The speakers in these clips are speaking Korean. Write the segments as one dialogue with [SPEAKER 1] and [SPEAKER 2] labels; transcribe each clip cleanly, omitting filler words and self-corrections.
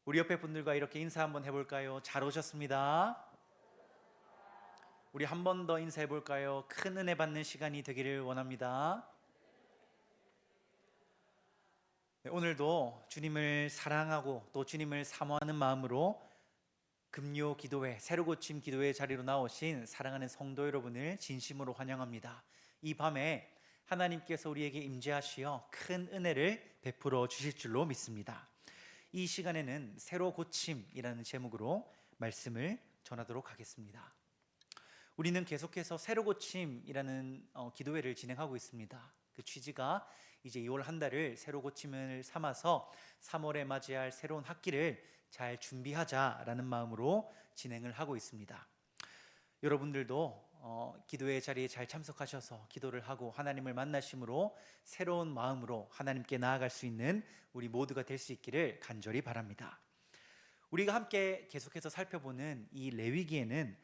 [SPEAKER 1] 우리 옆에 분들과 이렇게 인사 한번 해볼까요? 잘 오셨습니다. 우리 한 번 더 인사해 볼까요? 큰 은혜 받는 시간이 되기를 원합니다. 네, 오늘도 주님을 사랑하고 또 주님을 사모하는 마음으로 금요 기도회, 새로 고침 기도회 자리로 나오신 사랑하는 성도 여러분을 진심으로 환영합니다. 이 밤에 하나님께서 우리에게 임재하시어 큰 은혜를 베풀어 주실 줄로 믿습니다. 이 시간에는 새로 고침이라는 제목으로 말씀을 전하도록 하겠습니다. 우리는 계속해서 새로 고침이라는 기도회를 진행하고 있습니다. 그 취지가 이제 2월 한 달을 새로 고침을 삼아서 3월에 맞이할 새로운 학기를 잘 준비하자라는 마음으로 진행을 하고 있습니다. 여러분들도 기도회 자리에 잘 참석하셔서 기도를 하고 하나님을 만나심으로 새로운 마음으로 하나님께 나아갈 수 있는 우리 모두가 될 수 있기를 간절히 바랍니다. 우리가 함께 계속해서 살펴보는 이 레위기에는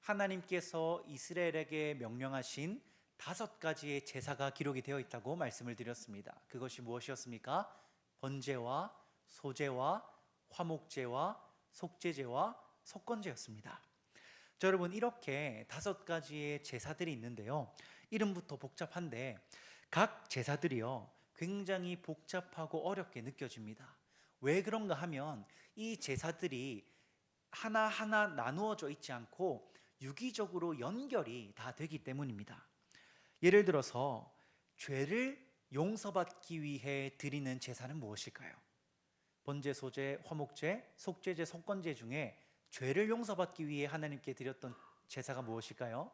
[SPEAKER 1] 하나님께서 이스라엘에게 명령하신 5가지의 제사가 기록이 되어 있다고 말씀을 드렸습니다. 그것이 무엇이었습니까? 번제와 소제와 화목제와 속죄제와 속건제였습니다. 자, 여러분, 이렇게 5가지의 제사들이 있는데요, 이름부터 복잡한데 각 제사들이요 굉장히 복잡하고 어렵게 느껴집니다. 왜 그런가 하면 이 제사들이 하나하나 나누어져 있지 않고 유기적으로 연결이 다 되기 때문입니다. 예를 들어서 죄를 용서받기 위해 드리는 제사는 무엇일까요? 번제, 소제, 화목제, 속죄제, 속건제 중에 죄를 용서받기 위해 하나님께 드렸던 제사가 무엇일까요?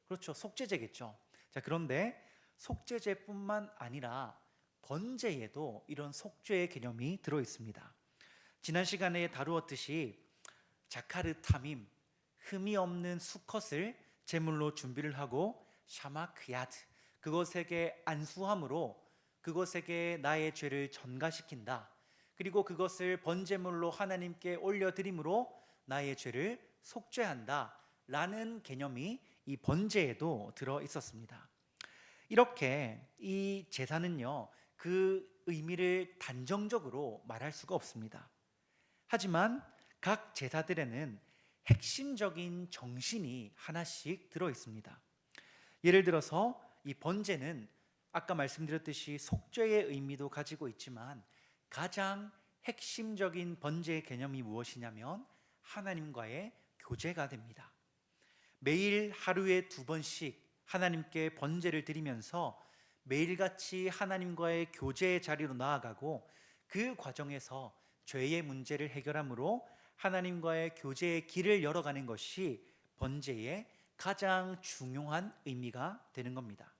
[SPEAKER 1] 그렇죠, 속죄제겠죠. 자, 그런데 속죄제뿐만 아니라 번제에도 이런 속죄의 개념이 들어 있습니다. 지난 시간에 다루었듯이 자카르타밈, 흠이 없는 수컷을 제물로 준비를 하고 샤마크야드, 그것에게 안수함으로 그것에게 나의 죄를 전가시킨다. 그리고 그것을 번제물로 하나님께 올려드림으로 나의 죄를 속죄한다 라는 개념이 이 번제에도 들어 있었습니다. 이렇게 이 제사는요 그 의미를 단정적으로 말할 수가 없습니다. 하지만 각 제사들에는 핵심적인 정신이 하나씩 들어 있습니다. 예를 들어서 이 번제는 아까 말씀드렸듯이 속죄의 의미도 가지고 있지만 가장 핵심적인 번제의 개념이 무엇이냐면 하나님과의 교제가 됩니다. 매일 하루에 2번씩 하나님께 번제를 드리면서 매일같이 하나님과의 교제의 자리로 나아가고 그 과정에서 죄의 문제를 해결함으로 하나님과의 교제의 길을 열어가는 것이 번제의 가장 중요한 의미가 되는 겁니다.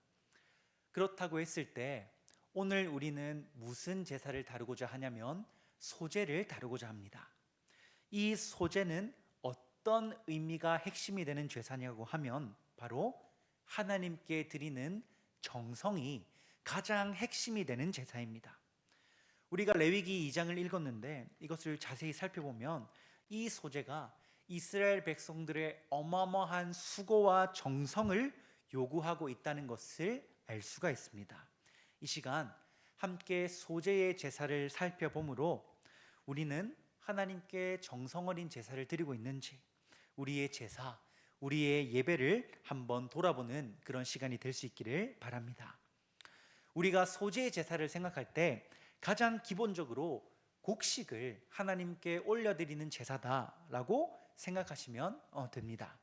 [SPEAKER 1] 그렇다고 했을 때 오늘 우리는 무슨 제사를 다루고자 하냐면 소제를 다루고자 합니다. 이 소제는 어떤 의미가 핵심이 되는 제사냐고 하면 바로 하나님께 드리는 정성이 가장 핵심이 되는 제사입니다. 우리가 레위기 2장을 읽었는데 이것을 자세히 살펴보면 이 소제가 이스라엘 백성들의 어마어마한 수고와 정성을 요구하고 있다는 것을 알 수가 있습니다. 이 시간 함께 소제의 제사를 살펴보므로 우리는 하나님께 정성 어린 제사를 드리고 있는지, 우리의 제사, 우리의 예배를 한번 돌아보는 그런 시간이 될 수 있기를 바랍니다. 우리가 소제의 제사를 생각할 때 가장 기본적으로 곡식을 하나님께 올려드리는 제사다라고 생각하시면 됩니다.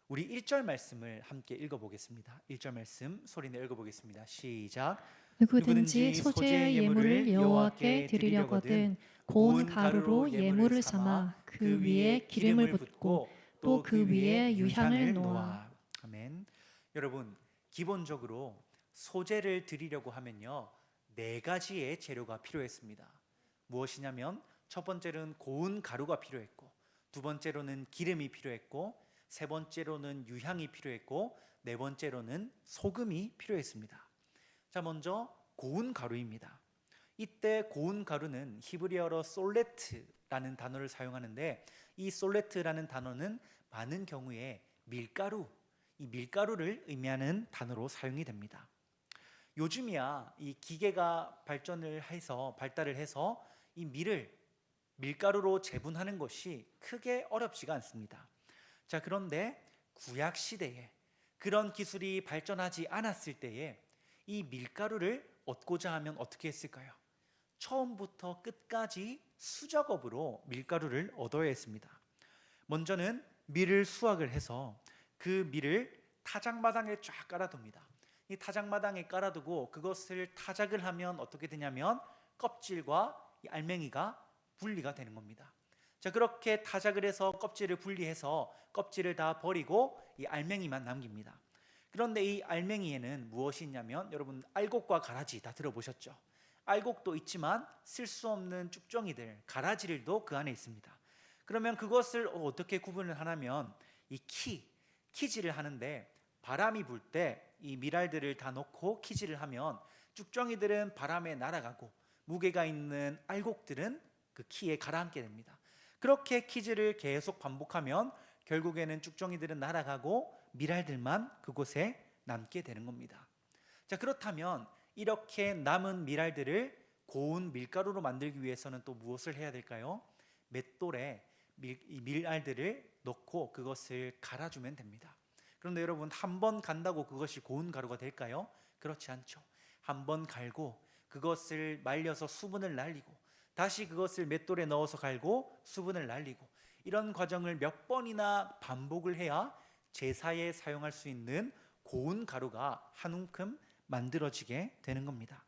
[SPEAKER 1] 우리 1절 말씀을 함께 읽어보겠습니다. 1절 말씀 소리내 읽어보겠습니다. 시작.
[SPEAKER 2] 누구든지 소재의 예물을 여호와께 드리려거든 고운 가루로 예물을 삼아 그 위에 기름을 붓고 또 그 위에 유향을 놓아.
[SPEAKER 1] 아멘. 여러분, 기본적으로 소제를 드리려고 하면요 4가지의 재료가 필요했습니다. 무엇이냐면 첫 번째로는 고운 가루가 필요했고, 두 번째로는 기름이 필요했고, 세 번째로는 유향이 필요했고, 네 번째로는 소금이 필요했습니다. 자, 먼저 고운 가루입니다. 이때 고운 가루는 히브리어로 솔레트라는 단어를 사용하는데 이 솔레트라는 단어는 많은 경우에 밀가루, 이 밀가루를 의미하는 단어로 사용이 됩니다. 요즘이야 이 기계가 발달을 해서 이 밀을 밀가루로 재분하는 것이 크게 어렵지가 않습니다. 자, 그런데 구약 시대에 그런 기술이 발전하지 않았을 때에 이 밀가루를 얻고자 하면 어떻게 했을까요? 처음부터 끝까지 수작업으로 밀가루를 얻어야 했습니다. 먼저는 밀을 수확을 해서 그 밀을 타작마당에 쫙 깔아둡니다. 이 타작마당에 깔아두고 그것을 타작을 하면 어떻게 되냐면 껍질과 이 알맹이가 분리가 되는 겁니다. 자, 그렇게 타작을 해서 껍질을 분리해서 껍질을 다 버리고 이 알맹이만 남깁니다. 그런데 이 알맹이에는 무엇이 있냐면, 여러분 알곡과 가라지 다 들어보셨죠? 알곡도 있지만 쓸 수 없는 쭉정이들, 가라지들도 그 안에 있습니다. 그러면 그것을 어떻게 구분을 하냐면, 이 키질을 하는데 바람이 불 때 이 밀알들을 다 넣고 키질을 하면 쭉정이들은 바람에 날아가고 무게가 있는 알곡들은 그 키에 가라앉게 됩니다. 그렇게 키질을 계속 반복하면 결국에는 쭉정이들은 날아가고 밀알들만 그곳에 남게 되는 겁니다. 자, 그렇다면 이렇게 남은 밀알들을 고운 밀가루로 만들기 위해서는 또 무엇을 해야 될까요? 맷돌에 이 밀알들을 넣고 그것을 갈아주면 됩니다. 그런데 여러분, 한 번 간다고 그것이 고운 가루가 될까요? 그렇지 않죠. 한 번 갈고 그것을 말려서 수분을 날리고 다시 그것을 맷돌에 넣어서 갈고 수분을 날리고, 이런 과정을 몇 번이나 반복을 해야 제사에 사용할 수 있는 고운 가루가 한 움큼 만들어지게 되는 겁니다.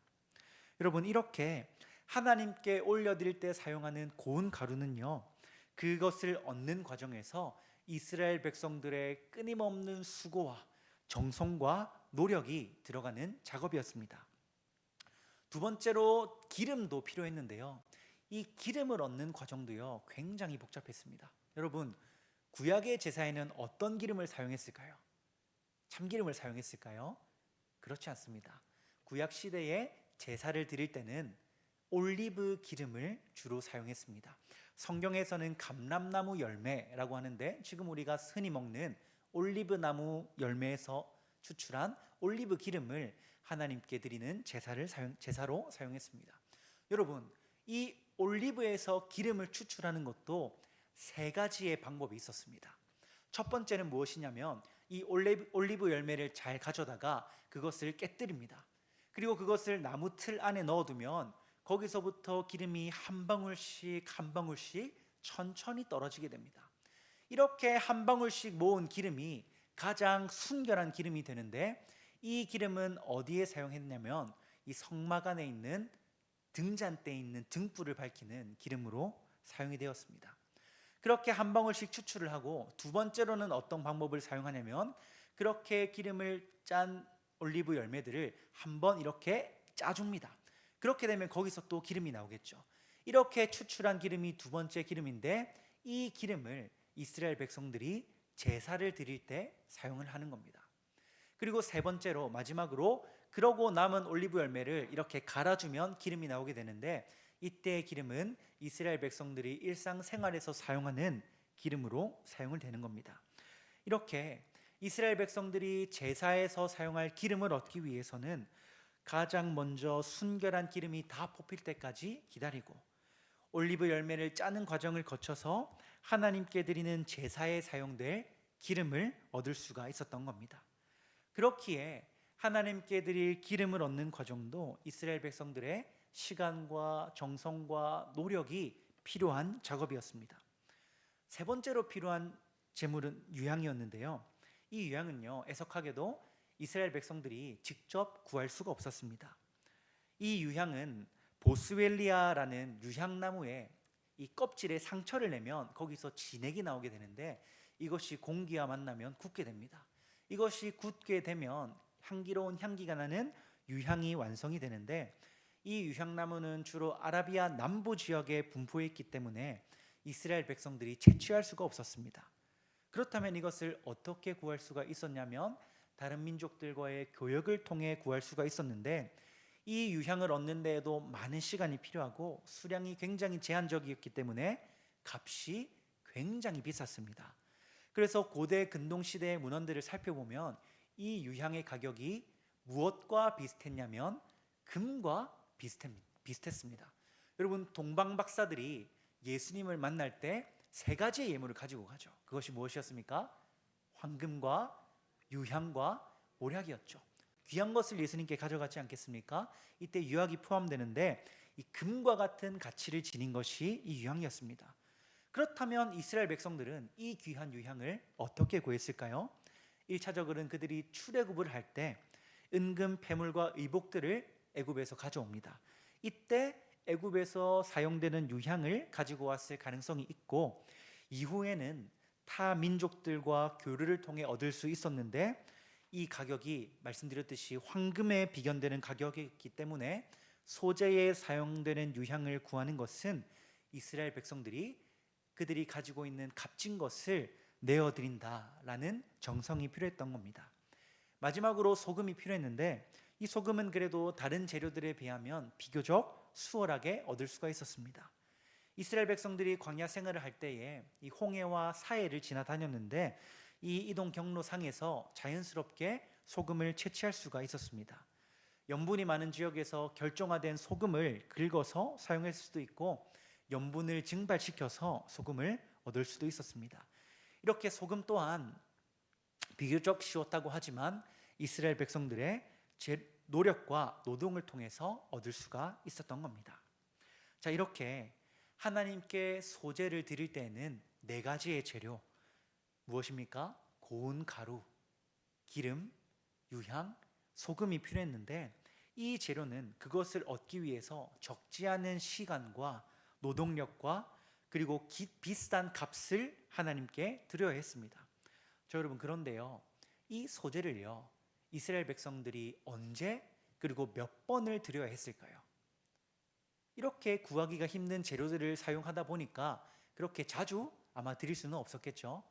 [SPEAKER 1] 여러분, 이렇게 하나님께 올려드릴 때 사용하는 고운 가루는요, 그것을 얻는 과정에서 이스라엘 백성들의 끊임없는 수고와 정성과 노력이 들어가는 작업이었습니다. 두 번째로 기름도 필요했는데요, 이 기름을 얻는 과정도요 굉장히 복잡했습니다. 여러분, 구약의 제사에는 어떤 기름을 사용했을까요? 참기름을 사용했을까요? 그렇지 않습니다. 구약 시대에 제사를 드릴 때는 올리브 기름을 주로 사용했습니다. 성경에서는 감람나무 열매라고 하는데, 지금 우리가 흔히 먹는 올리브 나무 열매에서 추출한 올리브 기름을 하나님께 드리는 제사로 사용했습니다. 여러분, 이 올리브에서 기름을 추출하는 것도 세 가지의 방법이 있었습니다. 첫 번째는 무엇이냐면, 이 올리브 열매를 잘 가져다가 그것을 깨뜨립니다. 그리고 그것을 나무 틀 안에 넣어두면 거기서부터 기름이 한 방울씩 한 방울씩 천천히 떨어지게 됩니다. 이렇게 한 방울씩 모은 기름이 가장 순결한 기름이 되는데, 이 기름은 어디에 사용했냐면 이 성막 안에 있는 등잔대에 있는 등불을 밝히는 기름으로 사용이 되었습니다. 그렇게 한 방울씩 추출을 하고, 두 번째로는 어떤 방법을 사용하냐면, 그렇게 기름을 짠 올리브 열매들을 한번 이렇게 짜줍니다. 그렇게 되면 거기서 또 기름이 나오겠죠. 이렇게 추출한 기름이 두 번째 기름인데, 이 기름을 이스라엘 백성들이 제사를 드릴 때 사용을 하는 겁니다. 그리고 세 번째로, 마지막으로, 그러고 남은 올리브 열매를 이렇게 갈아주면 기름이 나오게 되는데, 이때의 기름은 이스라엘 백성들이 일상생활에서 사용하는 기름으로 사용을 되는 겁니다. 이렇게 이스라엘 백성들이 제사에서 사용할 기름을 얻기 위해서는 가장 먼저 순결한 기름이 다 뽑힐 때까지 기다리고, 올리브 열매를 짜는 과정을 거쳐서 하나님께 드리는 제사에 사용될 기름을 얻을 수가 있었던 겁니다. 그렇기에 하나님께 드릴 기름을 얻는 과정도 이스라엘 백성들의 시간과 정성과 노력이 필요한 작업이었습니다. 세 번째로 필요한 제물은 유향이었는데요, 이 유향은요, 애석하게도 이스라엘 백성들이 직접 구할 수가 없었습니다. 이 유향은 보스웰리아라는 유향나무에 이 껍질에 상처를 내면 거기서 진액이 나오게 되는데, 이것이 공기와 만나면 굳게 됩니다. 이것이 굳게 되면 향기로운 향기가 나는 유향이 완성이 되는데, 이 유향나무는 주로 아라비아 남부 지역에 분포했기 때문에 이스라엘 백성들이 채취할 수가 없었습니다. 그렇다면 이것을 어떻게 구할 수가 있었냐면, 다른 민족들과의 교역을 통해 구할 수가 있었는데, 이 유향을 얻는 데에도 많은 시간이 필요하고 수량이 굉장히 제한적이었기 때문에 값이 굉장히 비쌌습니다. 그래서 고대 근동시대의 문헌들을 살펴보면 이 유향의 가격이 무엇과 비슷했냐면 금과 비슷했습니다. 여러분, 동방 박사들이 예수님을 만날 때 세 가지의 예물을 가지고 가죠. 그것이 무엇이었습니까? 황금과 유향과 몰약이었죠. 귀한 것을 예수님께 가져갔지 않겠습니까? 이때 유향이 포함되는데 이 금과 같은 가치를 지닌 것이 이 유향이었습니다. 그렇다면 이스라엘 백성들은 이 귀한 유향을 어떻게 구했을까요? 1차적으로는 그들이 출애굽을 할 때 은금 패물과 의복들을 애굽에서 가져옵니다. 이때 애굽에서 사용되는 유향을 가지고 왔을 가능성이 있고, 이후에는 타 민족들과 교류를 통해 얻을 수 있었는데 이 가격이 말씀드렸듯이 황금에 비견되는 가격이기 때문에 소재에 사용되는 유향을 구하는 것은 이스라엘 백성들이 그들이 가지고 있는 값진 것을 내어드린다라는 정성이 필요했던 겁니다. 마지막으로 소금이 필요했는데 이 소금은 그래도 다른 재료들에 비하면 비교적 수월하게 얻을 수가 있었습니다. 이스라엘 백성들이 광야 생활을 할 때에 이 홍해와 사해를 지나다녔는데 이 이동 경로상에서 자연스럽게 소금을 채취할 수가 있었습니다. 염분이 많은 지역에서 결정화된 소금을 긁어서 사용할 수도 있고, 염분을 증발시켜서 소금을 얻을 수도 있었습니다. 이렇게 소금 또한 비교적 쉬웠다고 하지만 이스라엘 백성들의 노력과 노동을 통해서 얻을 수가 있었던 겁니다. 자, 이렇게 하나님께 소제를 드릴 때에는 네 가지의 재료, 무엇입니까? 고운 가루, 기름, 유향, 소금이 필요했는데 이 재료는 그것을 얻기 위해서 적지 않은 시간과 노동력과 그리고 비싼 값을 하나님께 드려야 했습니다. 자, 여러분, 그런데요, 이 소재를요 이스라엘 백성들이 언제 그리고 몇 번을 드려야 했을까요? 이렇게 구하기가 힘든 재료들을 사용하다 보니까 그렇게 자주 아마 드릴 수는 없었겠죠?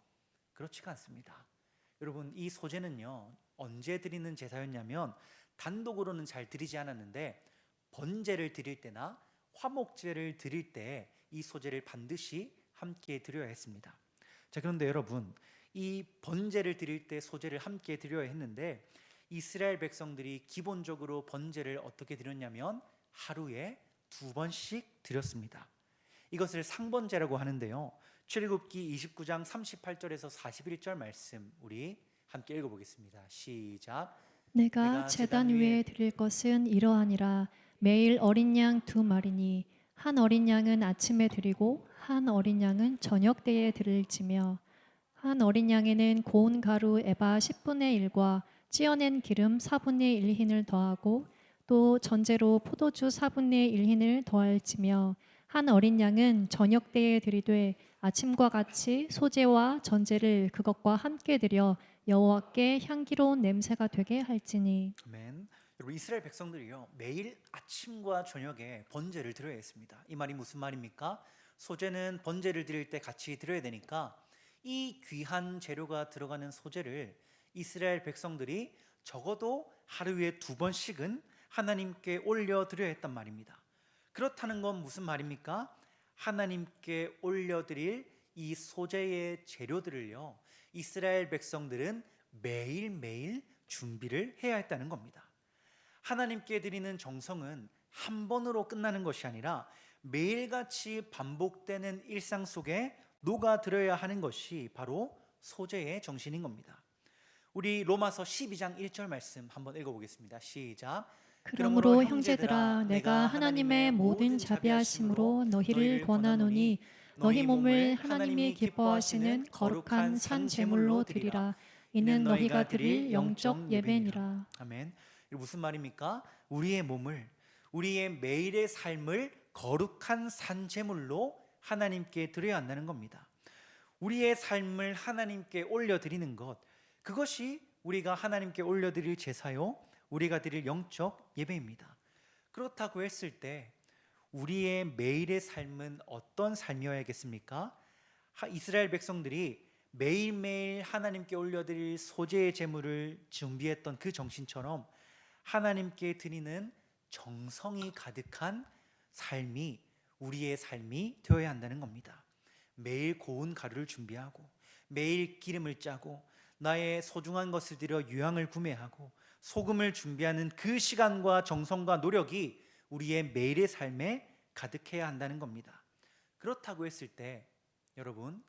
[SPEAKER 1] 그렇지가 않습니다. 여러분, 이 소재는요 언제 드리는 제사였냐면 단독으로는 잘 드리지 않았는데 번제를 드릴 때나 화목제를 드릴 때 이 소재를 반드시 함께 드려야 했습니다. 자, 그런데 여러분, 이 번제를 드릴 때 소재를 함께 드려야 했는데 이스라엘 백성들이 기본적으로 번제를 어떻게 드렸냐면 하루에 2번씩 드렸습니다. 이것을 상번제라고 하는데요, 출애굽기 29장 38절에서 41절 말씀 우리 함께 읽어보겠습니다. 시작.
[SPEAKER 2] 내가 제단 위에 드릴 것은 이러하니라. 매일 어린 양 2마리니 한 어린 양은 아침에 드리고 한 어린 양은 저녁 때에 드릴지며, 한 어린 양에는 고운 가루 에바 10분의 1과 찌어낸 기름 4분의 1흰을 더하고 또 전제로 포도주 4분의 1흰을 더할지며, 한 어린 양은 저녁 때에 드리되 아침과 같이 소제와 전제를 그것과 함께 드려 여호와께 향기로운 냄새가 되게 할지니.
[SPEAKER 1] 아멘. 여러분, 이스라엘 백성들이요 매일 아침과 저녁에 번제를 드려야 했습니다. 이 말이 무슨 말입니까? 소제는 번제를 드릴 때 같이 드려야 되니까 이 귀한 재료가 들어가는 소제를 이스라엘 백성들이 적어도 하루에 2번씩은 하나님께 올려드려야 했단 말입니다. 그렇다는 건 무슨 말입니까? 하나님께 올려드릴 이 소제의 재료들을요 이스라엘 백성들은 매일매일 준비를 해야 했다는 겁니다. 하나님께 드리는 정성은 한 번으로 끝나는 것이 아니라 매일같이 반복되는 일상 속에 녹아들어야 하는 것이 바로 소제의 정신인 겁니다. 우리 로마서 12장 1절 말씀 한번 읽어보겠습니다. 시작.
[SPEAKER 2] 그러므로 형제들아, 내가 하나님의 모든 자비하심으로 너희를 권하노니 너희 몸을 하나님이 기뻐하시는 거룩한 산 제물로 드리라. 이는 너희가 드릴 영적 예배니라.
[SPEAKER 1] 아멘. 이게 무슨 말입니까? 우리의 몸을, 우리의 매일의 삶을 거룩한 산 제물로 하나님께 드려야 한다는 겁니다. 우리의 삶을 하나님께 올려드리는 것, 그것이 우리가 하나님께 올려드릴 제사요 우리가 드릴 영적 예배입니다. 그렇다고 했을 때 우리의 매일의 삶은 어떤 삶이어야겠습니까? 이스라엘 백성들이 매일매일 하나님께 올려드릴 소제의 제물을 준비했던 그 정신처럼 하나님께 드리는 정성이 가득한 삶이 우리의 삶이 되어야 한다는 겁니다. 매일 고운 가루를 준비하고 매일 기름을 짜고 나의 소중한 것을 들여 유향을 구매하고 소금을 준비하는 그 시간과 정성과 노력이 우리의 매일의 삶에 가득해야 한다는 겁니다. 그렇다고 했을 때 여러분,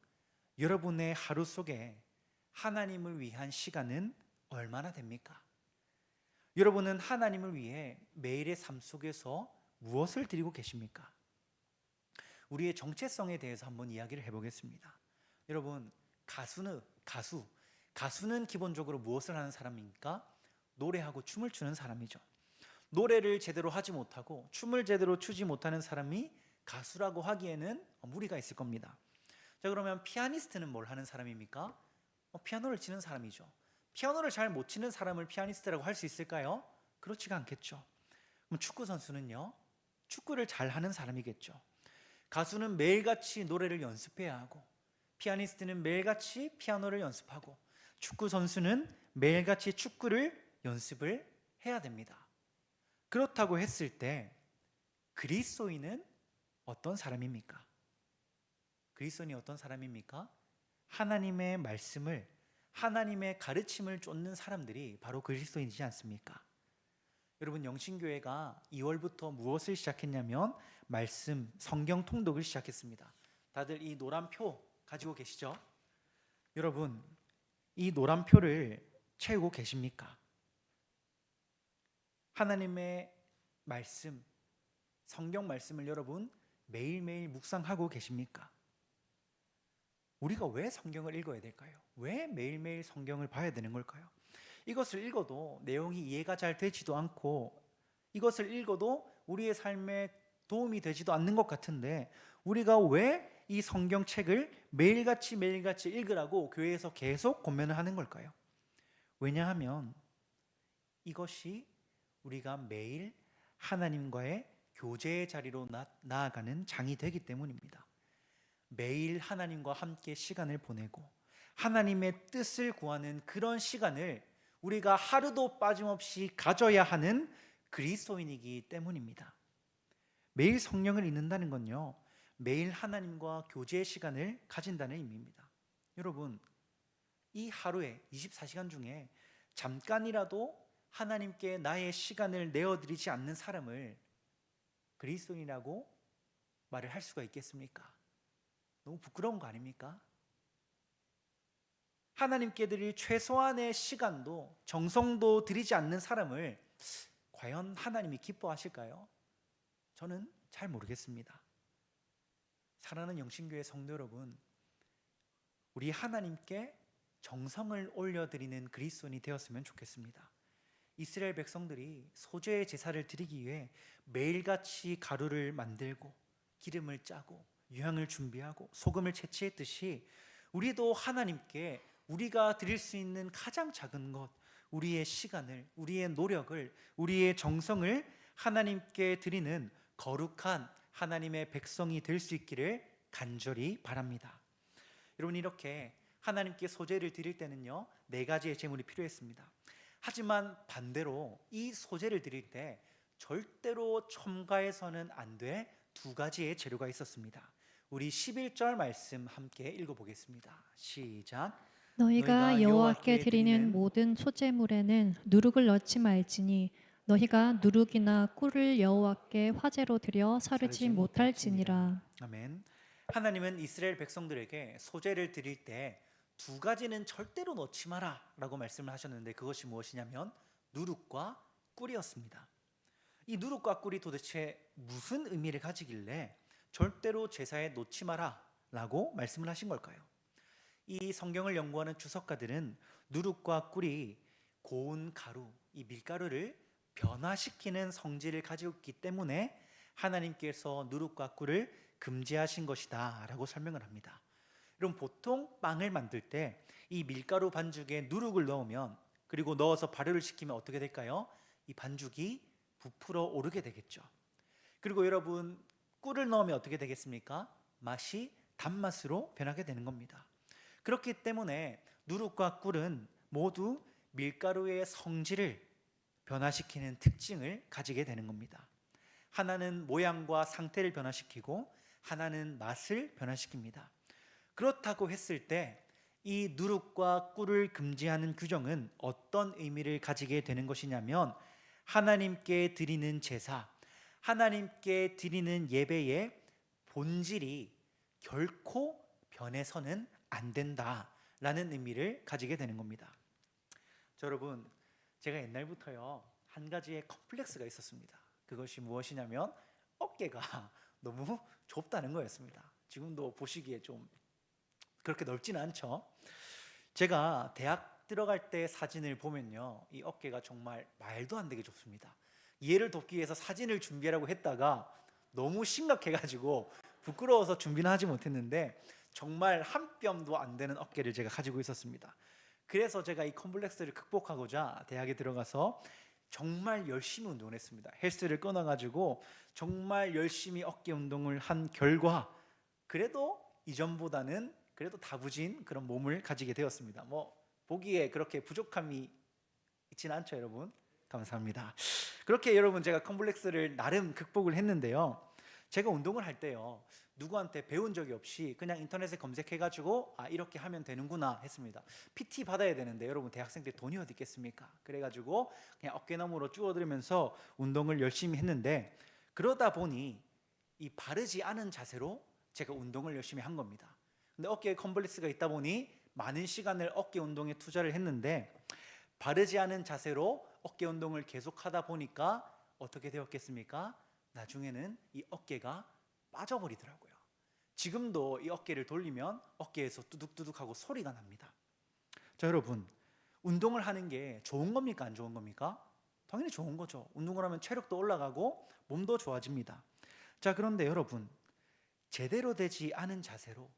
[SPEAKER 1] 여러분의 하루 속에 하나님을 위한 시간은 얼마나 됩니까? 여러분은 하나님을 위해 매일의 삶 속에서 무엇을 드리고 계십니까? 우리의 정체성에 대해서 한번 이야기를 해보겠습니다. 여러분, 가수는 기본적으로 무엇을 하는 사람입니까? 노래하고 춤을 추는 사람이죠. 노래를 제대로 하지 못하고 춤을 제대로 추지 못하는 사람이 가수라고 하기에는 무리가 있을 겁니다. 자, 그러면 피아니스트는 뭘 하는 사람입니까? 피아노를 치는 사람이죠. 피아노를 잘 못 치는 사람을 피아니스트라고 할 수 있을까요? 그렇지가 않겠죠. 그럼 축구 선수는요? 축구를 잘 하는 사람이겠죠. 가수는 매일같이 노래를 연습해야 하고, 피아니스트는 매일같이 피아노를 연습하고, 축구 선수는 매일같이 축구를 연습을 해야 됩니다. 그렇다고 했을 때 그리스도인은 어떤 사람입니까? 그리스도인이 어떤 사람입니까? 하나님의 말씀을, 하나님의 가르침을 쫓는 사람들이 바로 그리스도인이지 않습니까? 여러분, 영신교회가 2월부터 무엇을 시작했냐면 말씀, 성경 통독을 시작했습니다. 다들 이 노란 표 가지고 계시죠? 여러분, 이 노란 표를 채우고 계십니까? 하나님의 말씀, 성경 말씀을 여러분 매일매일 묵상하고 계십니까? 우리가 왜 성경을 읽어야 될까요? 왜 매일매일 성경을 봐야 되는 걸까요? 이것을 읽어도 내용이 이해가 잘 되지도 않고, 이것을 읽어도 우리의 삶에 도움이 되지도 않는 것 같은데, 우리가 왜 이 성경책을 매일같이 읽으라고 교회에서 계속 권면을 하는 걸까요? 왜냐하면 이것이 우리가 매일 하나님과의 교제의 자리로 나아가는 장이 되기 때문입니다. 매일 하나님과 함께 시간을 보내고 하나님의 뜻을 구하는 그런 시간을 우리가 하루도 빠짐없이 가져야 하는 그리스도인이기 때문입니다. 매일 성령을 읽는다는 건요, 매일 하나님과 교제의 시간을 가진다는 의미입니다. 여러분, 이 하루에 24시간 중에 잠깐이라도 하나님께 나의 시간을 내어드리지 않는 사람을 그리스도인이라고 말을 할 수가 있겠습니까? 너무 부끄러운 거 아닙니까? 하나님께 드릴 최소한의 시간도 정성도 드리지 않는 사람을 과연 하나님이 기뻐하실까요? 저는 잘 모르겠습니다. 사랑하는 영신교회 성도 여러분, 우리 하나님께 정성을 올려드리는 그리스도인이 되었으면 좋겠습니다. 이스라엘 백성들이 소재의 제사를 드리기 위해 매일같이 가루를 만들고 기름을 짜고 유향을 준비하고 소금을 채취했듯이, 우리도 하나님께 우리가 드릴 수 있는 가장 작은 것, 우리의 시간을, 우리의 노력을, 우리의 정성을 하나님께 드리는 거룩한 하나님의 백성이 될 수 있기를 간절히 바랍니다. 여러분, 이렇게 하나님께 소재를 드릴 때는요 4가지의 제물이 필요했습니다. 하지만 반대로 이 소재를 드릴 때 절대로 첨가해서는 안 될 2가지의 재료가 있었습니다. 우리 11절 말씀 함께 읽어보겠습니다. 시작.
[SPEAKER 2] 너희가 여호와께 드리는 모든 소제물에는 누룩을 넣지 말지니 너희가 누룩이나 꿀을 여호와께 화제로 드려 사르지 못할지니라.
[SPEAKER 1] 아멘. 하나님은 이스라엘 백성들에게 소제를 드릴 때 2가지는 절대로 넣지 마라 라고 말씀을 하셨는데, 그것이 무엇이냐면 누룩과 꿀이었습니다. 이 누룩과 꿀이 도대체 무슨 의미를 가지길래 절대로 제사에 놓지 마라 라고 말씀을 하신 걸까요? 이 성경을 연구하는 주석가들은 누룩과 꿀이 고운 가루, 이 밀가루를 변화시키는 성질을 가지고 있기 때문에 하나님께서 누룩과 꿀을 금지하신 것이다 라고 설명을 합니다. 여러분, 보통 빵을 만들 때 이 밀가루 반죽에 누룩을 넣으면, 그리고 넣어서 발효를 시키면 어떻게 될까요? 이 반죽이 부풀어 오르게 되겠죠. 그리고 여러분, 꿀을 넣으면 어떻게 되겠습니까? 맛이 단맛으로 변하게 되는 겁니다. 그렇기 때문에 누룩과 꿀은 모두 밀가루의 성질을 변화시키는 특징을 가지게 되는 겁니다. 하나는 모양과 상태를 변화시키고 하나는 맛을 변화시킵니다. 그렇다고 했을 때 이 누룩과 꿀을 금지하는 규정은 어떤 의미를 가지게 되는 것이냐면, 하나님께 드리는 제사, 하나님께 드리는 예배의 본질이 결코 변해서는 안 된다라는 의미를 가지게 되는 겁니다. 자, 여러분, 제가 옛날부터요 한 가지의 컴플렉스가 있었습니다. 그것이 무엇이냐면 어깨가 너무 좁다는 거였습니다. 지금도 보시기에 좀 그렇게 넓지는 않죠. 제가 대학 들어갈 때 사진을 보면요, 이 어깨가 정말 말도 안 되게 좁습니다. 이해를 돕기 위해서 사진을 준비하라고 했다가 너무 심각해가지고 부끄러워서 준비는 하지 못했는데 정말 한 뼘도 안 되는 어깨를 제가 가지고 있었습니다. 그래서 제가 이 컴플렉스를 극복하고자 대학에 들어가서 정말 열심히 운동을 했습니다. 헬스를 끊어가지고 정말 열심히 어깨 운동을 한 결과 그래도 이전보다는 그래도 다부진 그런 몸을 가지게 되었습니다. 뭐 보기에 그렇게 부족함이 있지는 않죠, 여러분. 감사합니다. 그렇게 여러분 제가 컴플렉스를 나름 극복을 했는데요. 제가 운동을 할 때요, 누구한테 배운 적이 없이 그냥 인터넷에 검색해가지고 이렇게 하면 되는구나 했습니다. PT 받아야 되는데 여러분 대학생 때 돈이 어디 있겠습니까? 그래가지고 그냥 어깨너머로 주워들면서 운동을 열심히 했는데 그러다 보니 이 바르지 않은 자세로 제가 운동을 열심히 한 겁니다. 근데 어깨에 컴플렉스가 있다 보니 많은 시간을 어깨 운동에 투자를 했는데 바르지 않은 자세로 어깨 운동을 계속하다 보니까 어떻게 되었겠습니까? 나중에는 이 어깨가 빠져버리더라고요. 지금도 이 어깨를 돌리면 어깨에서 뚜둑뚜둑하고 소리가 납니다. 자, 여러분, 운동을 하는 게 좋은 겁니까? 안 좋은 겁니까? 당연히 좋은 거죠. 운동을 하면 체력도 올라가고 몸도 좋아집니다. 자, 그런데 여러분, 제대로 되지 않은 자세로,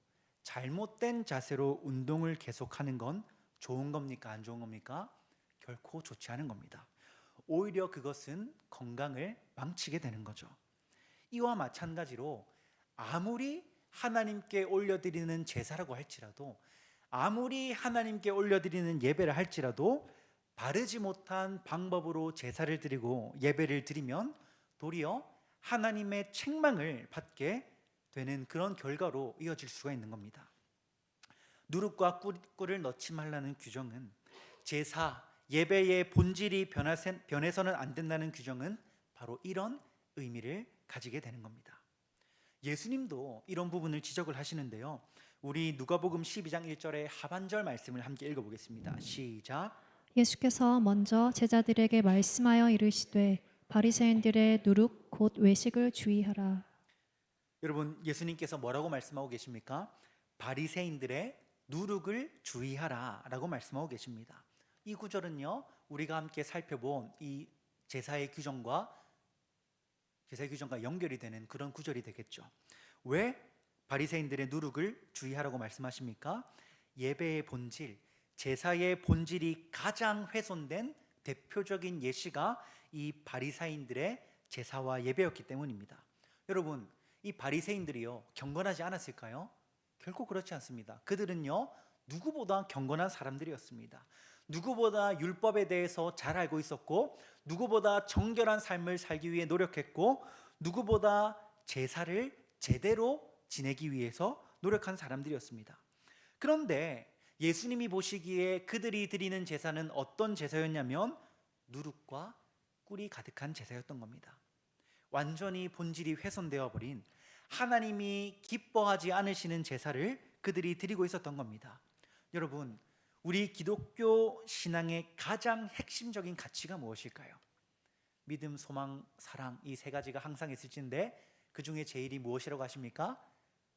[SPEAKER 1] 잘못된 자세로 운동을 계속하는 건 좋은 겁니까? 안 좋은 겁니까? 결코 좋지 않은 겁니다. 오히려 그것은 건강을 망치게 되는 거죠. 이와 마찬가지로 아무리 하나님께 올려드리는 제사라고 할지라도, 아무리 하나님께 올려드리는 예배를 할지라도 바르지 못한 방법으로 제사를 드리고 예배를 드리면 도리어 하나님의 책망을 받게 되는 그런 결과로 이어질 수가 있는 겁니다. 누룩과 꿀을 넣지 말라는 규정은, 제사, 예배의 본질이 변해서는 안 된다는 규정은 바로 이런 의미를 가지게 되는 겁니다. 예수님도 이런 부분을 지적을 하시는데요, 우리 누가복음 12장 1절의 하반절 말씀을 함께 읽어보겠습니다. 시작.
[SPEAKER 2] 예수께서 먼저 제자들에게 말씀하여 이르시되 바리새인들의 누룩 곧 외식을 주의하라.
[SPEAKER 1] 여러분, 예수님께서 뭐라고 말씀하고 계십니까? 바리새인들의 누룩을 주의하라 라고 말씀하고 계십니다. 이 구절은요, 우리가 함께 살펴본 이 제사의 규정과 연결이 되는 그런 구절이 되겠죠. 왜 바리새인들의 누룩을 주의하라고 말씀하십니까? 예배의 본질, 제사의 본질이 가장 훼손된 대표적인 예시가 이 바리새인들의 제사와 예배였기 때문입니다. 여러분, 이 바리새인들이요 경건하지 않았을까요? 결코 그렇지 않습니다. 그들은요 누구보다 경건한 사람들이었습니다. 누구보다 율법에 대해서 잘 알고 있었고, 누구보다 정결한 삶을 살기 위해 노력했고, 누구보다 제사를 제대로 지내기 위해서 노력한 사람들이었습니다. 그런데 예수님이 보시기에 그들이 드리는 제사는 어떤 제사였냐면 누룩과 꿀이 가득한 제사였던 겁니다. 완전히 본질이 훼손되어 버린, 하나님이 기뻐하지 않으시는 제사를 그들이 드리고 있었던 겁니다. 여러분, 우리 기독교 신앙의 가장 핵심적인 가치가 무엇일까요? 믿음, 소망, 사랑, 이 세 가지가 항상 있을진데 그 중에 제일이 무엇이라고 하십니까?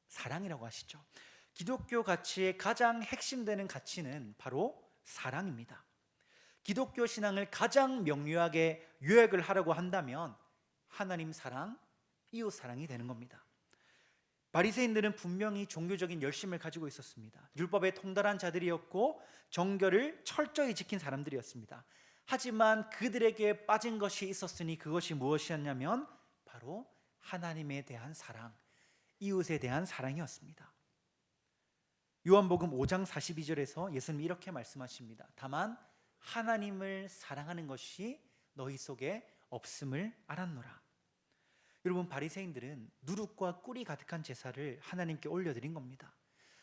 [SPEAKER 1] 사랑이라고 하시죠. 기독교 가치의 가장 핵심되는 가치는 바로 사랑입니다. 기독교 신앙을 가장 명료하게 요약을 하려고 한다면 하나님 사랑, 이웃 사랑이 되는 겁니다. 바리새인들은 분명히 종교적인 열심을 가지고 있었습니다. 율법에 통달한 자들이었고 정결을 철저히 지킨 사람들이었습니다. 하지만 그들에게 빠진 것이 있었으니 그것이 무엇이었냐면 바로 하나님에 대한 사랑, 이웃에 대한 사랑이었습니다. 요한복음 5장 42절에서 예수님이 이렇게 말씀하십니다. 다만 하나님을 사랑하는 것이 너희 속에 없음을 알았노라. 여러분, 바리새인들은 누룩과 꿀이 가득한 제사를 하나님께 올려드린 겁니다.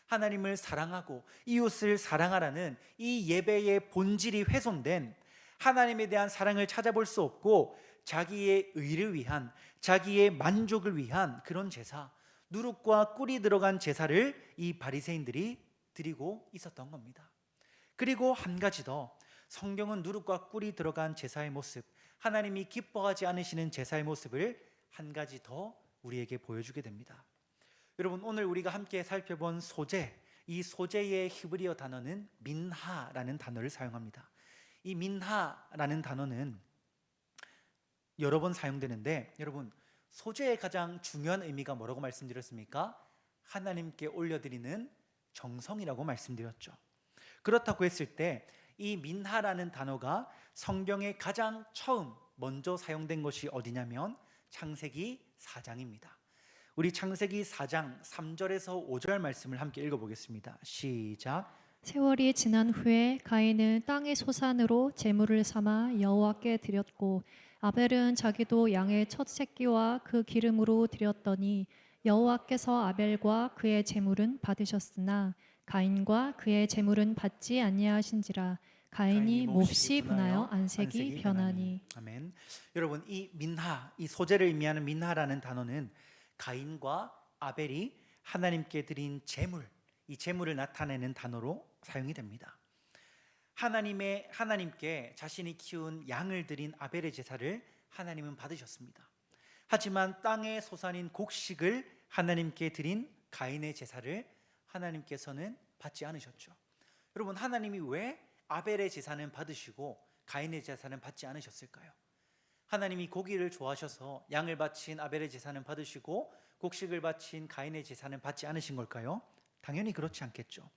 [SPEAKER 1] 하나님을 사랑하고 이웃을 사랑하라는 이 예배의 본질이 훼손된, 하나님에 대한 사랑을 찾아볼 수 없고 자기의 의를 위한, 자기의 만족을 위한 그런 제사, 누룩과 꿀이 들어간 제사를 이 바리새인들이 드리고 있었던 겁니다. 그리고 한 가지 더, 성경은 누룩과 꿀이 들어간 제사의 모습, 하나님이 기뻐하지 않으시는 제사의 모습을 한 가지 더 우리에게 보여주게 됩니다. 여러분, 오늘 우리가 함께 살펴본 소제, 이 소제의 히브리어 단어는 민하라는 단어를 사용합니다. 이 민하라는 단어는 여러 번 사용되는데, 여러분, 소제의 가장 중요한 의미가 뭐라고 말씀드렸습니까? 하나님께 올려드리는 정성이라고 말씀드렸죠. 그렇다고 했을 때 이 민하라는 단어가 성경에 가장 처음 먼저 사용된 것이 어디냐면 창세기 4장입니다. 우리 창세기 4장 3절에서 5절 말씀을 함께 읽어보겠습니다. 시작.
[SPEAKER 2] 세월이 지난 후에 가인은 땅의 소산으로 제물을 삼아 여호와께 드렸고 아벨은 자기도 양의 첫 새끼와 그 기름으로 드렸더니 여호와께서 아벨과 그의 제물은 받으셨으나 가인과 그의 제물은 받지 아니하신지라. 가인이 몹시 분하여 안색이 변하니.
[SPEAKER 1] 아멘. 여러분, 이 민하, 이 소제를 의미하는 민하라는 단어는 가인과 아벨이 하나님께 드린 제물, 이 제물을 나타내는 단어로 사용이 됩니다. 하나님께 자신이 키운 양을 드린 아벨의 제사를 하나님은 받으셨습니다. 하지만 땅의 소산인 곡식을 하나님께 드린 가인의 제사를 하나님께서는 받지 않으셨죠. 여러분, 하나님이 왜 아벨의 제사는 받으시고 가인의 제사는 받지 않으셨을까요? 하나님이 고기를 좋아하셔서 양을 바친 아벨의 제사는 받으시고 곡식을 바친 가인의 제사는 받지 않으신 걸까요? 당연히 그렇지 않겠죠.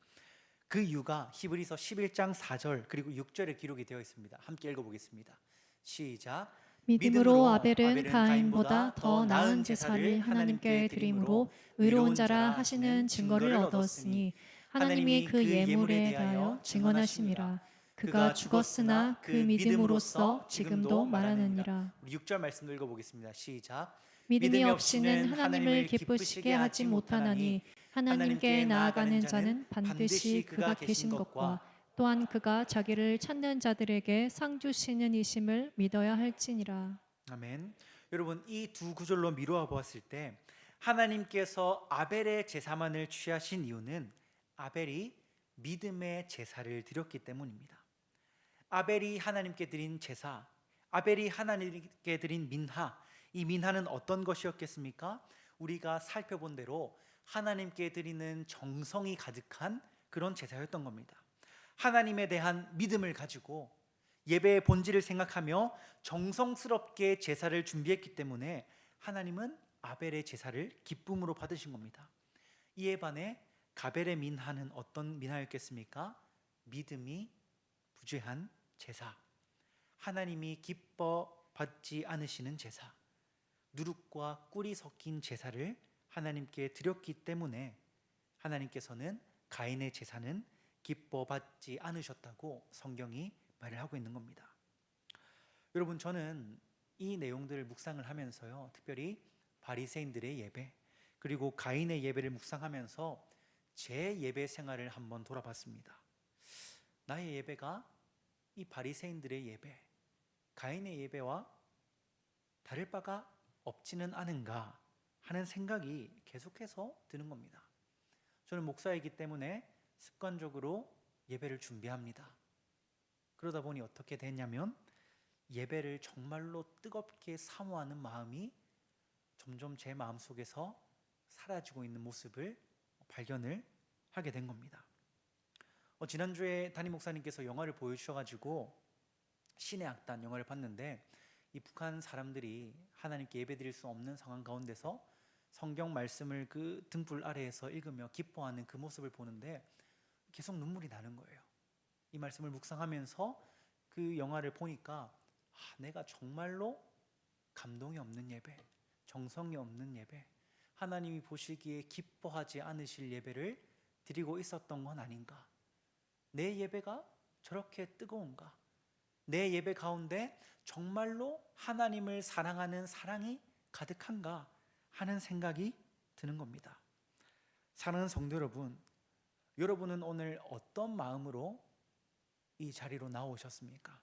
[SPEAKER 1] 그 이유가 히브리서 11장 4절 그리고 6절에 기록이 되어 있습니다. 함께 읽어보겠습니다. 시작.
[SPEAKER 2] 믿음으로 아벨은 가인보다 더 나은 제사를 하나님께 드림으로 의로운 자라 하시는 증거를 얻었으니 하나님이 그 예물에 대하여 증언하심이라. 그가 죽었으나 그 믿음으로써 지금도 말하느니라.
[SPEAKER 1] 6절 말씀 읽어보겠습니다. 시작.
[SPEAKER 2] 믿음이 없이는 하나님을 기쁘시게 하지 못하나니 하나님께 나아가는 자는 반드시 그가 계신 것과 또한 그가 자기를 찾는 자들에게 상 주시는 이심을 믿어야 할지니라.
[SPEAKER 1] 아멘. 여러분, 이 두 구절로 미루어 보았을 때 하나님께서 아벨의 제사만을 취하신 이유는 아벨이 믿음의 제사를 드렸기 때문입니다. 아벨이 하나님께 드린 제사, 아벨이 하나님께 드린 민하, 이 민하는 어떤 것이었겠습니까? 우리가 살펴본 대로 하나님께 드리는 정성이 가득한 그런 제사였던 겁니다. 하나님에 대한 믿음을 가지고 예배의 본질을 생각하며 정성스럽게 제사를 준비했기 때문에 하나님은 아벨의 제사를 기쁨으로 받으신 겁니다. 이에 반해 가벨의 민하는 어떤 민하였겠습니까? 믿음이 부재한 제사, 하나님이 기뻐 받지 않으시는 제사, 누룩과 꿀이 섞인 제사를 하나님께 드렸기 때문에 하나님께서는 가인의 제사는 기뻐 받지 않으셨다고 성경이 말을 하고 있는 겁니다. 여러분, 저는 이 내용들을 묵상을 하면서요, 특별히 바리새인들의 예배 그리고 가인의 예배를 묵상하면서 제 예배 생활을 한번 돌아봤습니다. 나의 예배가 이 바리새인들의 예배, 가인의 예배와 다를 바가 없지는 않은가 하는 생각이 계속해서 드는 겁니다. 저는 목사이기 때문에 습관적으로 예배를 준비합니다. 그러다 보니 어떻게 됐냐면 예배를 정말로 뜨겁게 사모하는 마음이 점점 제 마음속에서 사라지고 있는 모습을 발견을 하게 된 겁니다. 지난주에 담임 목사님께서 영화를 보여주셔가지고 신의 악단 영화를 봤는데, 이 북한 사람들이 하나님께 예배드릴 수 없는 상황 가운데서 성경 말씀을 그 등불 아래에서 읽으며 기뻐하는 그 모습을 보는데 계속 눈물이 나는 거예요. 이 말씀을 묵상하면서 그 영화를 보니까 내가 정말로 감동이 없는 예배, 정성이 없는 예배, 하나님이 보시기에 기뻐하지 않으실 예배를 드리고 있었던 건 아닌가? 내 예배가 저렇게 뜨거운가? 내 예배 가운데 정말로 하나님을 사랑하는 사랑이 가득한가 하는 생각이 드는 겁니다. 사랑하는 성도 여러분, 여러분은 오늘 어떤 마음으로 이 자리로 나오셨습니까?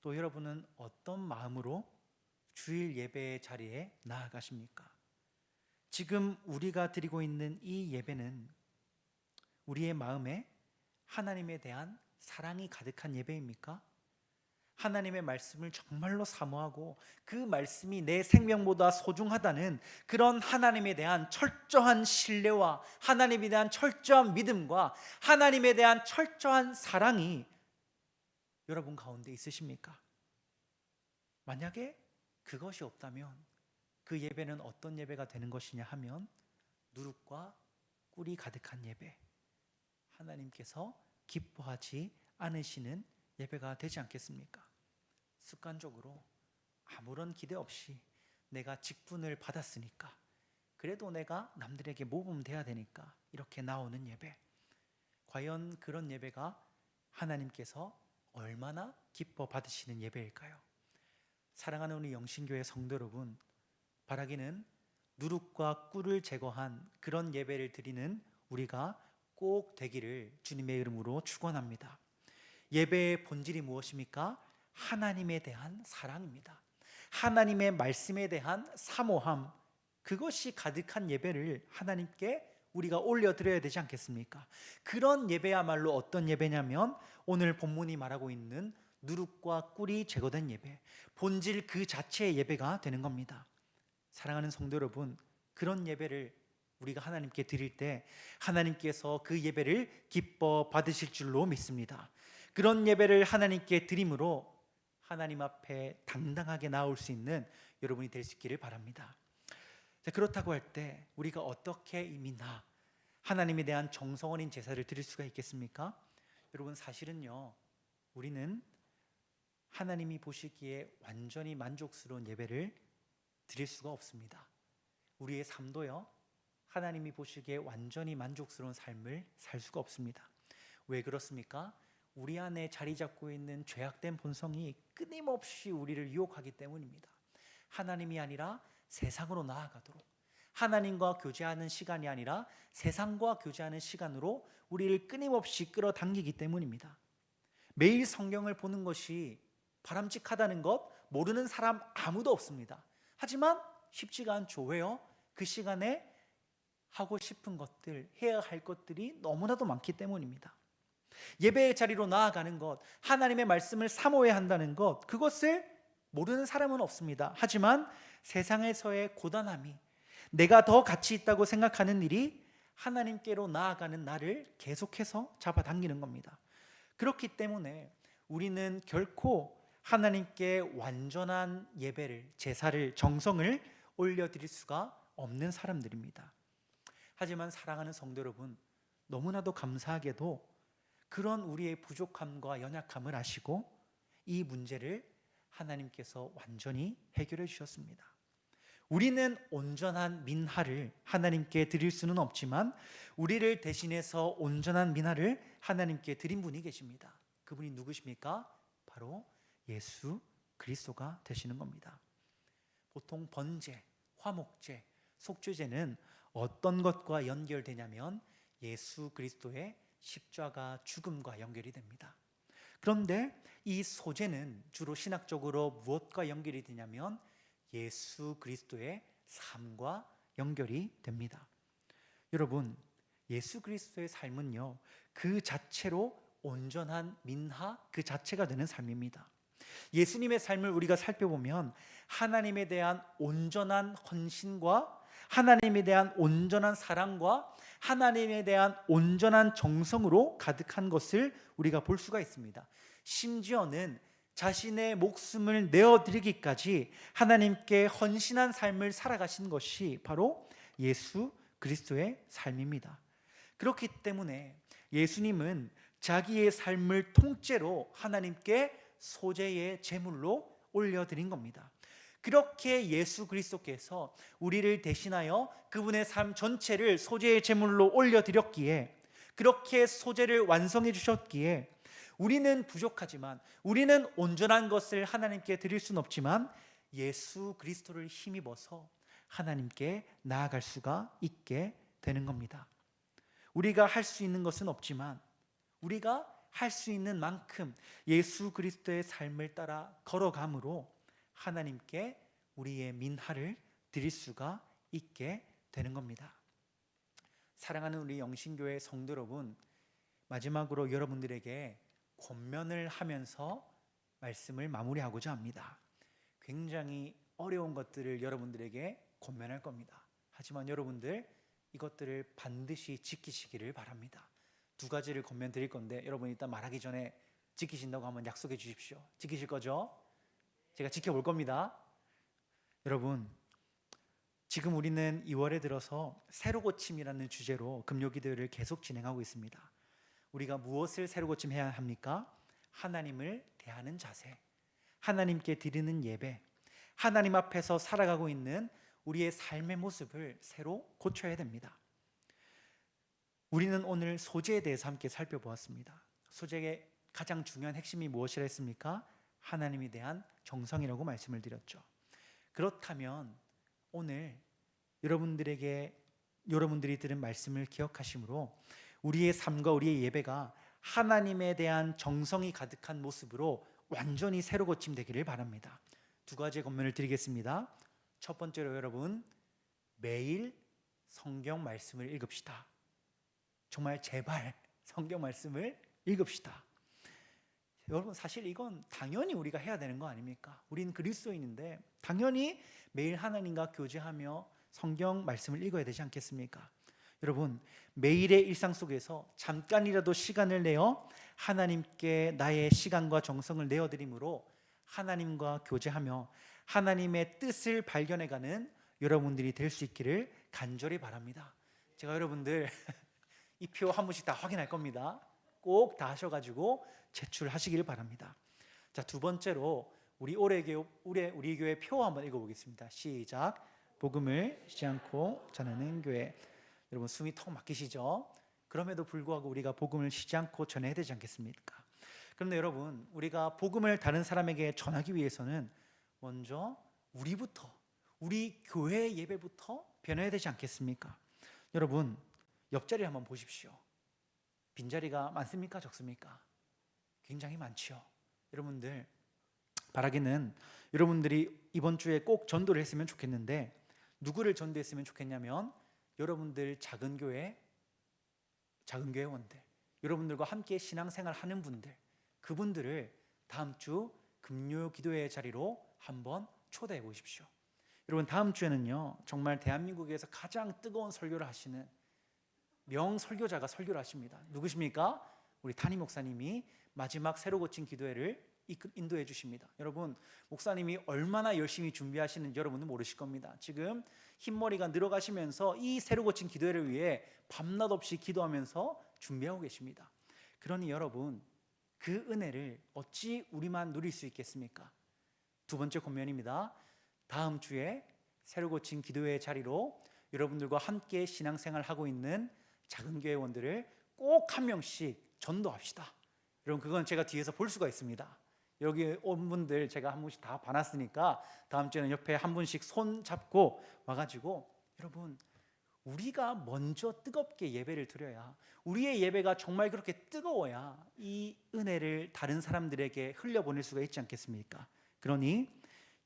[SPEAKER 1] 또 여러분은 어떤 마음으로 주일 예배의 자리에 나아가십니까? 지금 우리가 드리고 있는 이 예배는 우리의 마음에 하나님에 대한 사랑이 가득한 예배입니까? 하나님의 말씀을 정말로 사모하고 그 말씀이 내 생명보다 소중하다는 그런 하나님에 대한 철저한 신뢰와 하나님에 대한 철저한 믿음과 하나님에 대한 철저한 사랑이 여러분 가운데 있으십니까? 만약에 그것이 없다면 그 예배는 어떤 예배가 되는 것이냐 하면 누룩과 꿀이 가득한 예배, 하나님께서 기뻐하지 않으시는 예배가 되지 않겠습니까? 습관적으로 아무런 기대 없이 내가 직분을 받았으니까, 그래도 내가 남들에게 모범돼야 되니까 이렇게 나오는 예배, 과연 그런 예배가 하나님께서 얼마나 기뻐 받으시는 예배일까요? 사랑하는 우리 영신교회 성도 여러분, 바라기는 누룩과 꿀을 제거한 그런 예배를 드리는 우리가 꼭 되기를 주님의 이름으로 축원합니다. 예배의 본질이 무엇입니까? 하나님에 대한 사랑입니다. 하나님의 말씀에 대한 사모함, 그것이 가득한 예배를 하나님께 우리가 올려드려야 되지 않겠습니까? 그런 예배야말로 어떤 예배냐면 오늘 본문이 말하고 있는 누룩과 꿀이 제거된 예배, 본질 그 자체의 예배가 되는 겁니다. 사랑하는 성도 여러분, 그런 예배를 우리가 하나님께 드릴 때 하나님께서 그 예배를 기뻐 받으실 줄로 믿습니다. 그런 예배를 하나님께 드림으로 하나님 앞에 당당하게 나올 수 있는 여러분이 될 수 있기를 바랍니다. 자, 그렇다고 할 때 우리가 어떻게 이미 하나님에 대한 정성 어린 제사를 드릴 수가 있겠습니까? 여러분, 사실은요, 우리는 하나님이 보시기에 완전히 만족스러운 예배를 드릴 수가 없습니다. 우리의 삶도요, 하나님이 보시기에 완전히 만족스러운 삶을 살 수가 없습니다. 왜 그렇습니까? 우리 안에 자리 잡고 있는 죄악된 본성이 끊임없이 우리를 유혹하기 때문입니다. 하나님이 아니라 세상으로 나아가도록, 하나님과 교제하는 시간이 아니라 세상과 교제하는 시간으로 우리를 끊임없이 끌어당기기 때문입니다. 매일 성경을 보는 것이 바람직하다는 것 모르는 사람 아무도 없습니다. 하지만 쉽지가 않죠. 왜요? 그 시간에 하고 싶은 것들, 해야 할 것들이 너무나도 많기 때문입니다. 예배의 자리로 나아가는 것, 하나님의 말씀을 사모해야 한다는 것, 그것을 모르는 사람은 없습니다. 하지만 세상에서의 고단함이, 내가 더 가치 있다고 생각하는 일이 하나님께로 나아가는 나를 계속해서 잡아당기는 겁니다. 그렇기 때문에 우리는 결코 하나님께 완전한 예배를, 제사를, 정성을 올려드릴 수가 없는 사람들입니다. 하지만 사랑하는 성도 여러분, 너무나도 감사하게도 그런 우리의 부족함과 연약함을 아시고 이 문제를 하나님께서 완전히 해결해 주셨습니다. 우리는 온전한 민하를 하나님께 드릴 수는 없지만 우리를 대신해서 온전한 민하를 하나님께 드린 분이 계십니다. 그분이 누구십니까? 바로 예수 그리스도가 되시는 겁니다. 보통 번제, 화목제, 속죄제는 어떤 것과 연결되냐면 예수 그리스도의 십자가 죽음과 연결이 됩니다. 그런데 이 소제는 주로 신학적으로 무엇과 연결이 되냐면 예수 그리스도의 삶과 연결이 됩니다. 여러분, 예수 그리스도의 삶은요, 그 자체로 온전한 민하, 그 자체가 되는 삶입니다. 예수님의 삶을 우리가 살펴보면 하나님에 대한 온전한 헌신과 하나님에 대한 온전한 사랑과 하나님에 대한 온전한 정성으로 가득한 것을 우리가 볼 수가 있습니다. 심지어는 자신의 목숨을 내어드리기까지 하나님께 헌신한 삶을 살아가신 것이 바로 예수 그리스도의 삶입니다. 그렇기 때문에 예수님은 자기의 삶을 통째로 하나님께 소제의 제물로 올려드린 겁니다. 그렇게 예수 그리스도께서 우리를 대신하여 그분의 삶 전체를 소제의 제물로 올려드렸기에, 그렇게 소제를 완성해 주셨기에 우리는 부족하지만, 우리는 온전한 것을 하나님께 드릴 수는 없지만 예수 그리스도를 힘입어서 하나님께 나아갈 수가 있게 되는 겁니다. 우리가 할 수 있는 것은 없지만 우리가 할 수 있는 만큼 예수 그리스도의 삶을 따라 걸어감으로 하나님께 우리의 민하를 드릴 수가 있게 되는 겁니다. 사랑하는 우리 영신교회 성도 여러분, 마지막으로 여러분들에게 권면을 하면서 말씀을 마무리하고자 합니다. 굉장히 어려운 것들을 여러분들에게 권면할 겁니다. 하지만 여러분들 이것들을 반드시 지키시기를 바랍니다. 두 가지를 권면 드릴 건데 여러분 일단 말하기 전에 지키신다고 한번 약속해 주십시오. 지키실 거죠? 제가 지켜볼 겁니다. 여러분, 지금 우리는 2월에 들어서 새로 고침이라는 주제로 금요기도회를 계속 진행하고 있습니다. 우리가 무엇을 새로 고침해야 합니까? 하나님을 대하는 자세, 하나님께 드리는 예배, 하나님 앞에서 살아가고 있는 우리의 삶의 모습을 새로 고쳐야 됩니다. 우리는 오늘 소재에 대해서 함께 살펴보았습니다. 소재의 가장 중요한 핵심이 무엇이라 했습니까? 하나님에 대한 정성이라고 말씀을 드렸죠. 그렇다면 오늘 여러분들이 들은 말씀을 기억하심으로 우리의 삶과 우리의 예배가 하나님에 대한 정성이 가득한 모습으로 완전히 새로 고침되기를 바랍니다. 두 가지의 권면을 드리겠습니다. 첫 번째로 여러분, 매일 성경 말씀을 읽읍시다. 정말 제발 성경 말씀을 읽읍시다. 여러분, 사실 이건 당연히 우리가 해야 되는 거 아닙니까? 우린 그리스도인인데 당연히 매일 하나님과 교제하며 성경 말씀을 읽어야 되지 않겠습니까? 여러분, 매일의 일상 속에서 잠깐이라도 시간을 내어 하나님께 나의 시간과 정성을 내어드림으로 하나님과 교제하며 하나님의 뜻을 발견해가는 여러분들이 될 수 있기를 간절히 바랍니다. 제가 여러분들 이 표 한 번씩 다 확인할 겁니다. 꼭 다 하셔가지고 제출하시기를 바랍니다. 자, 두 번째로 우리 교회 표 한번 읽어보겠습니다. 시작. 복음을 쉬지 않고 전하는 교회. 여러분 숨이 턱 막히시죠? 그럼에도 불구하고 우리가 복음을 쉬지 않고 전해야 되지 않겠습니까? 그런데 여러분, 우리가 복음을 다른 사람에게 전하기 위해서는 먼저 우리 교회 예배부터 변해야 되지 않겠습니까? 여러분, 옆자리 한번 보십시오. 빈자리가 많습니까? 적습니까? 굉장히 많지요. 여러분들, 바라기는 여러분들이 이번 주에 꼭 전도를 했으면 좋겠는데, 누구를 전도했으면 좋겠냐면 여러분들 작은 교회원들, 여러분들과 함께 신앙생활 하는 분들, 그분들을 다음 주 금요 기도회 자리로 한번 초대해 보십시오. 여러분, 다음 주에는요, 정말 대한민국에서 가장 뜨거운 설교를 하시는 명설교자가 설교를 하십니다. 누구십니까? 우리 탄희 목사님이 마지막 새로 고친 기도회를 인도해 주십니다. 여러분, 목사님이 얼마나 열심히 준비하시는지 여러분은 모르실 겁니다. 지금 흰머리가 늘어가시면서 이 새로 고친 기도회를 위해 밤낮 없이 기도하면서 준비하고 계십니다. 그러니 여러분, 그 은혜를 어찌 우리만 누릴 수 있겠습니까? 두 번째 권면입니다. 다음 주에 새로 고친 기도회 자리로 여러분들과 함께 신앙생활하고 있는 작은 교회원들을 꼭 한 명씩 전도합시다. 여러분, 그건 제가 뒤에서 볼 수가 있습니다. 여기 온 분들 제가 한 분씩 다 봐놨으니까 다음 주에는 옆에 한 분씩 손 잡고 와가지고, 여러분, 우리가 먼저 뜨겁게 예배를 드려야, 우리의 예배가 정말 그렇게 뜨거워야 이 은혜를 다른 사람들에게 흘려보낼 수가 있지 않겠습니까? 그러니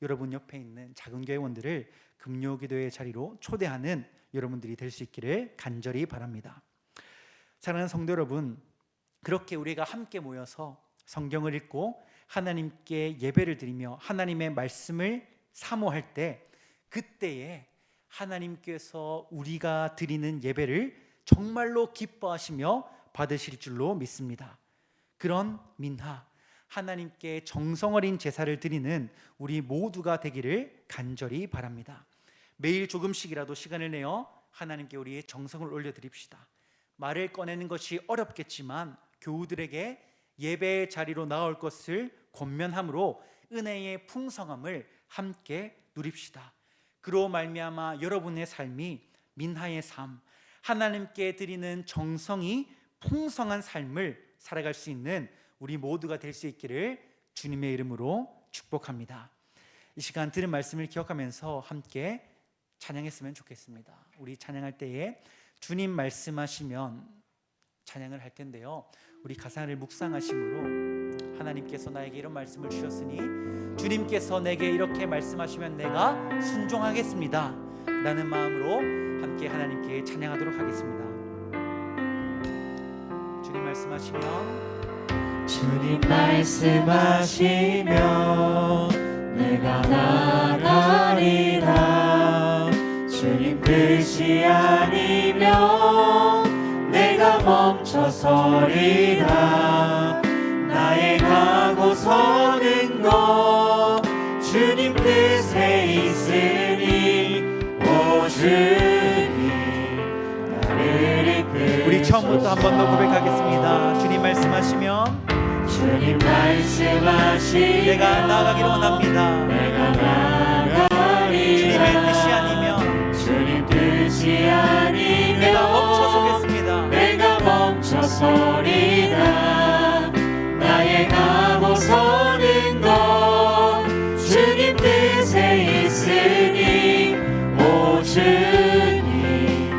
[SPEAKER 1] 여러분 옆에 있는 작은 교회원들을 금요기도의 자리로 초대하는 여러분들이 될 수 있기를 간절히 바랍니다. 사랑하는 성도 여러분, 그렇게 우리가 함께 모여서 성경을 읽고 하나님께 예배를 드리며 하나님의 말씀을 사모할 때, 그때에 하나님께서 우리가 드리는 예배를 정말로 기뻐하시며 받으실 줄로 믿습니다. 그런 민하, 하나님께 정성 어린 제사를 드리는 우리 모두가 되기를 간절히 바랍니다. 매일 조금씩이라도 시간을 내어 하나님께 우리의 정성을 올려드립시다. 말을 꺼내는 것이 어렵겠지만 교우들에게 예배의 자리로 나올 것을 권면함으로 은혜의 풍성함을 함께 누립시다. 그로 말미암아 여러분의 삶이 민하의 삶, 하나님께 드리는 정성이 풍성한 삶을 살아갈 수 있는 우리 모두가 될 수 있기를 주님의 이름으로 축복합니다. 이 시간 들은 말씀을 기억하면서 함께 찬양했으면 좋겠습니다. 우리 찬양할 때에 주님 말씀하시면 찬양을 할 텐데요, 우리 가사를 묵상하심으로 하나님께서 나에게 이런 말씀을 주셨으니 주님께서 내게 이렇게 말씀하시면 내가 순종하겠습니다 라는 마음으로 함께 하나님께 찬양하도록 하겠습니다. 주님 말씀하시면
[SPEAKER 3] 주님 말씀하시면 내가 나가리라. 주님 뜻이 아니면 내가 멈춰서리라. 나의 가고 서는 것 주님 뜻에 있으니 오 주님 나를 이끌소서.
[SPEAKER 1] 우리 처음부터 한 번 더 고백하겠습니다. 주님 말씀하시면
[SPEAKER 3] 주님 말씀하시면
[SPEAKER 1] 내가 나아가기를 원합니다.
[SPEAKER 3] 내가 나가리라.
[SPEAKER 1] 주님의 뜻이 아니면
[SPEAKER 3] 주님 뜻이 아니면
[SPEAKER 1] 내가 멈춰서겠습니다.
[SPEAKER 3] 내가 멈춰서리라. 나의 가고 서는 것 주님 뜻에 있으니 오 주님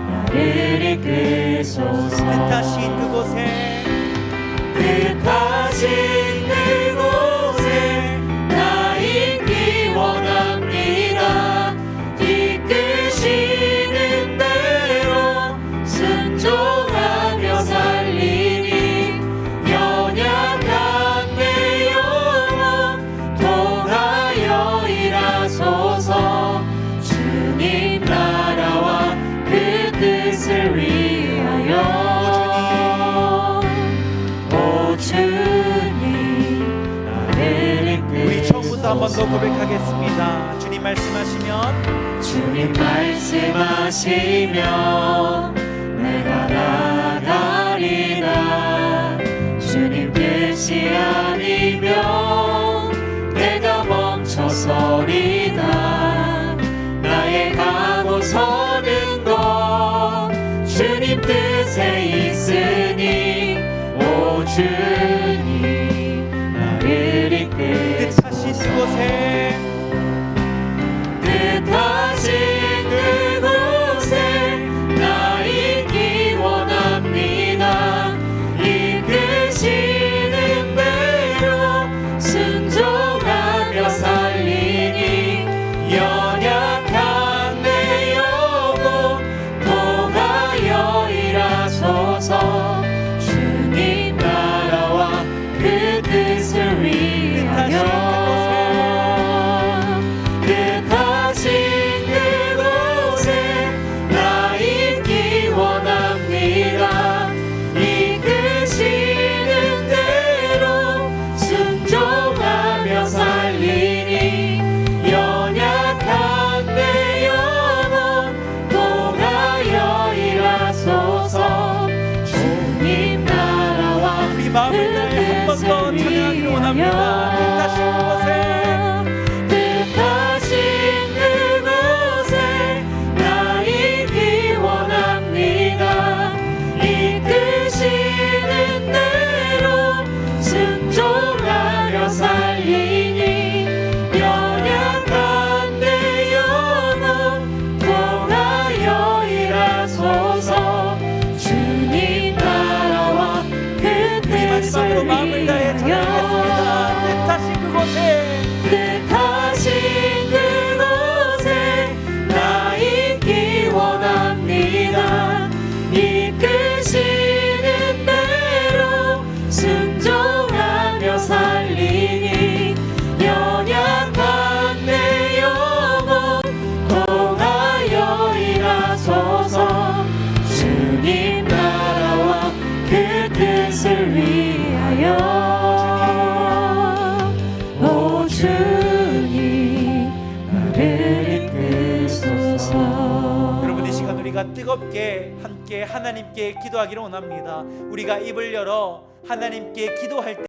[SPEAKER 3] 나를 이끌소서.
[SPEAKER 1] 뜻하신 그곳에
[SPEAKER 3] 뜻하신 그곳에 나 있기 원합니다. 이끄시는 대로 순종하며 살리니 연약한 내 영혼 통하여 일하소서. 주님 나라와 그 뜻을 위하여
[SPEAKER 1] 우리 처음부터 한 번 더 고백하겠습니다. 주님 말씀하시면
[SPEAKER 3] 주님 말씀하시면 내가 나가리라. 주님 뜻이 아니면 내가 멈춰서리라. 나의 가고 서는 것 주님 뜻에 있으니 오 주님 나를 이끌소서.
[SPEAKER 1] 뜻하신 그곳에
[SPEAKER 3] 뜻하신 그곳에 나 있기 원합니다. 이끄시는 대로 순종하며 살리니 연약한 내 영혼 통하여 일하소서. 주님 나라와 그 뜻을 위하여 뜻하신 그곳에 나 있기 원합니다. 이끄시는 대로 순종하며 살리니 연약한 내 영혼 통하여 일하소서. 주님 나라와
[SPEAKER 1] 우리 마음을 다해 한 번 더 찬양하기를 원합니다. 뜻하신 그곳에
[SPEAKER 3] 뜻하신 그곳에 나 있기 원합니다. 이끄시는 대로 순종하며 살리니 연약한 내 영혼 통하여 일하소서. 주님 나라와 그
[SPEAKER 1] 우리 마지막으로 마음을 다해 찬양하겠습니다. 뜻하신 그곳에
[SPEAKER 3] 뜻하신 그곳에 나 있기 원합니다. 이끄시는 대로 순종하며 살리니 연약한 내 영혼 통하여 일하소서. 주님 나라와 그 뜻을 위하여 오 주님 나를 이끌소서.
[SPEAKER 1] 여러분 이 시간 우리가 뜨겁게 함께 하나님께 기도하기를 원합니다. 우리가 입을 열어 하나님께 기도할 때